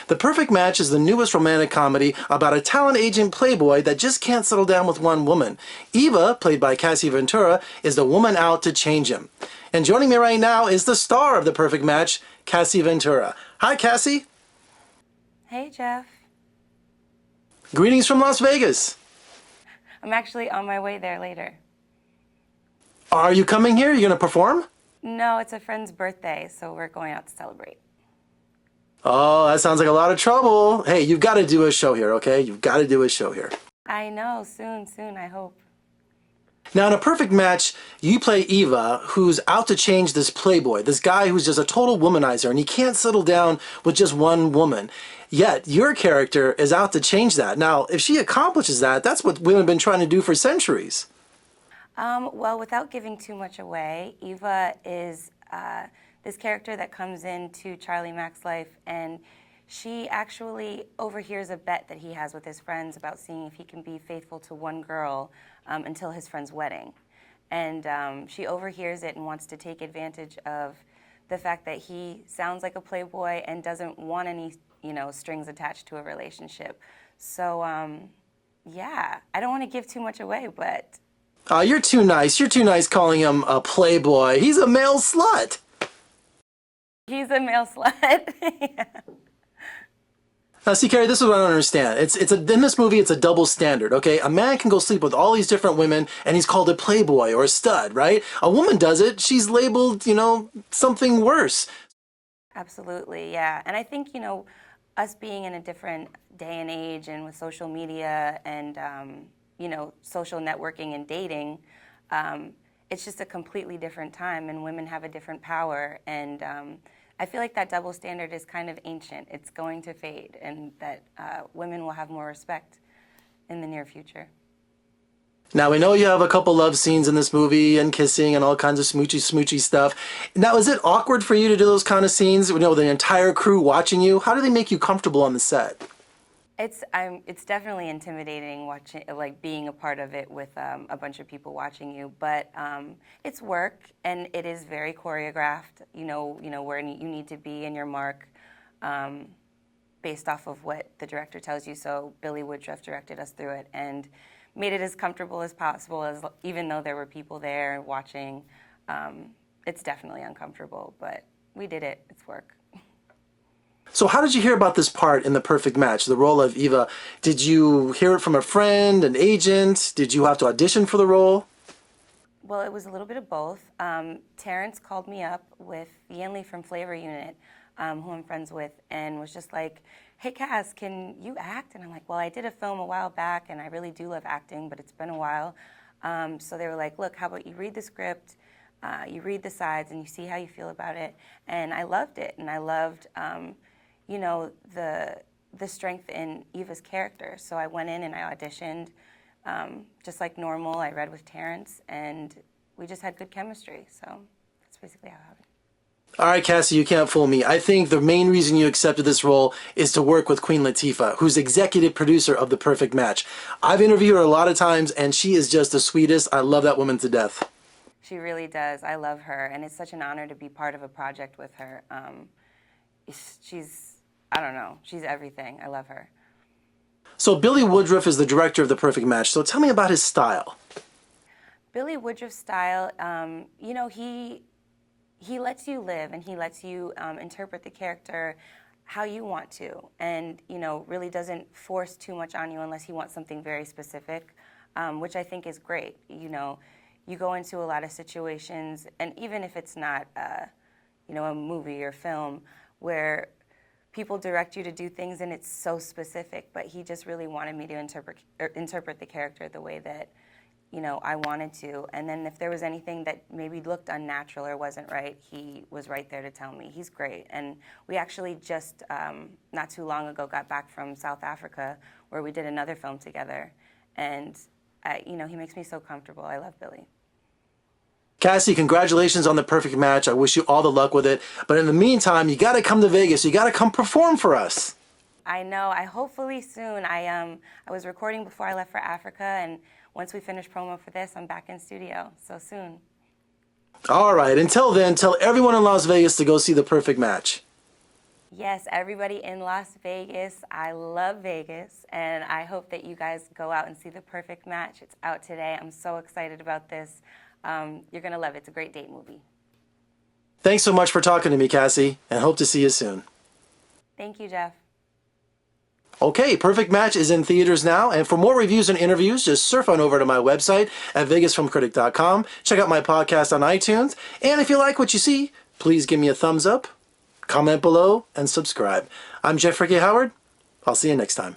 The Perfect Match is the newest romantic comedy about a talent agent playboy that just can't settle down with one woman. Eva, played by Cassie Ventura, is the woman out to change him. And joining me right now is the star of The Perfect Match, Cassie Ventura. Hi, Cassie. Hey, Jeff. Greetings from Las Vegas. I'm actually on my way there later. Are you coming here? Are you going to perform? No, it's a friend's birthday, so we're going out to celebrate. Oh, that sounds like a lot of trouble. Hey, you've got to do a show here, okay? You've got to do a show here. I know, soon, I hope. Now, in A Perfect Match, you play Eva, who's out to change this playboy, this guy who's just a total womanizer, and he can't settle down with just one woman. Yet, your character is out to change that. Now, if she accomplishes that, that's what women have been trying to do for centuries. Well, without giving too much away, Eva is this character that comes into Charlie Mack's life, and she actually overhears a bet that he has with his friends about seeing if he can be faithful to one girl until his friend's wedding. And she overhears it and wants to take advantage of the fact that he sounds like a playboy and doesn't want any, strings attached to a relationship. So, yeah, I don't want to give too much away, but... You're too nice. You're too nice calling him a playboy. He's a male slut. He's a male slut. Yeah. Now, see, Carrie, this is what I don't understand. In this movie, it's a double standard, okay? A man can go sleep with all these different women, and he's called a playboy or a stud, right? A woman does it, she's labeled, something worse. Absolutely, yeah. And I think, us being in a different day and age and with social media and, social networking and dating, it's just a completely different time, and women have a different power. And I feel like that double standard is kind of ancient. It's going to fade, and that women will have more respect in the near future. Now, we know you have a couple love scenes in this movie and kissing and all kinds of smoochy stuff. Now, is it awkward for you to do those kind of scenes, with the entire crew watching you? How do they make you comfortable on the set? It's definitely intimidating being a part of it with a bunch of people watching you, but it's work, and it is very choreographed. Where you need to be in your mark, based off of what the director tells you. So Bille Woodruff directed us through it and made it as comfortable as possible. Even though there were people there watching, it's definitely uncomfortable, but we did it. It's work. So how did you hear about this part in The Perfect Match, the role of Eva? Did you hear it from a friend, an agent? Did you have to audition for the role? Well, it was a little bit of both. Terrence called me up with Yanli from Flavor Unit, who I'm friends with, and was just like, hey, Cass, can you act? And I'm like, well, I did a film a while back, and I really do love acting, but it's been a while. So they were like, look, how about you read the script, you read the sides, and you see how you feel about it. And I loved it, and I loved... the strength in Eva's character. So I went in and I auditioned just like normal. I read with Terrence, and we just had good chemistry. So that's basically how it happened. All right, Cassie, you can't fool me. I think the main reason you accepted this role is to work with Queen Latifah, who's executive producer of The Perfect Match. I've interviewed her a lot of times, and she is just the sweetest. I love that woman to death. She really does. I love her, and it's such an honor to be part of a project with her. I don't know, she's everything. I love her. So Bille Woodruff is the director of The Perfect Match, so tell me about his style. Bille Woodruff's style, he lets you live, and he lets you interpret the character how you want to, and, really doesn't force too much on you unless he wants something very specific, which I think is great. You go into a lot of situations, and even if it's not, a movie or film, where people direct you to do things and it's so specific, but he just really wanted me to interpret the character the way that, I wanted to. And then if there was anything that maybe looked unnatural or wasn't right, he was right there to tell me. He's great. And we actually just, not too long ago, got back from South Africa, where we did another film together. And, he makes me so comfortable. I love Bille. Cassie, congratulations on The Perfect Match. I wish you all the luck with it. But in the meantime, you got to come to Vegas. You got to come perform for us. I know. Hopefully soon. I was recording before I left for Africa, and once we finish promo for this, I'm back in studio. So soon. All right. Until then, tell everyone in Las Vegas to go see The Perfect Match. Yes, everybody in Las Vegas. I love Vegas, and I hope that you guys go out and see The Perfect Match. It's out today. I'm so excited about this. You're going to love it. It's a great date movie. Thanks so much for talking to me, Cassie, and hope to see you soon. Thank you, Jeff. Okay, Perfect Match is in theaters now, and for more reviews and interviews, just surf on over to my website at vegasfilmcritic.com. Check out my podcast on iTunes, and if you like what you see, please give me a thumbs up, comment below, and subscribe. I'm Jeff Ricky Howard. I'll see you next time.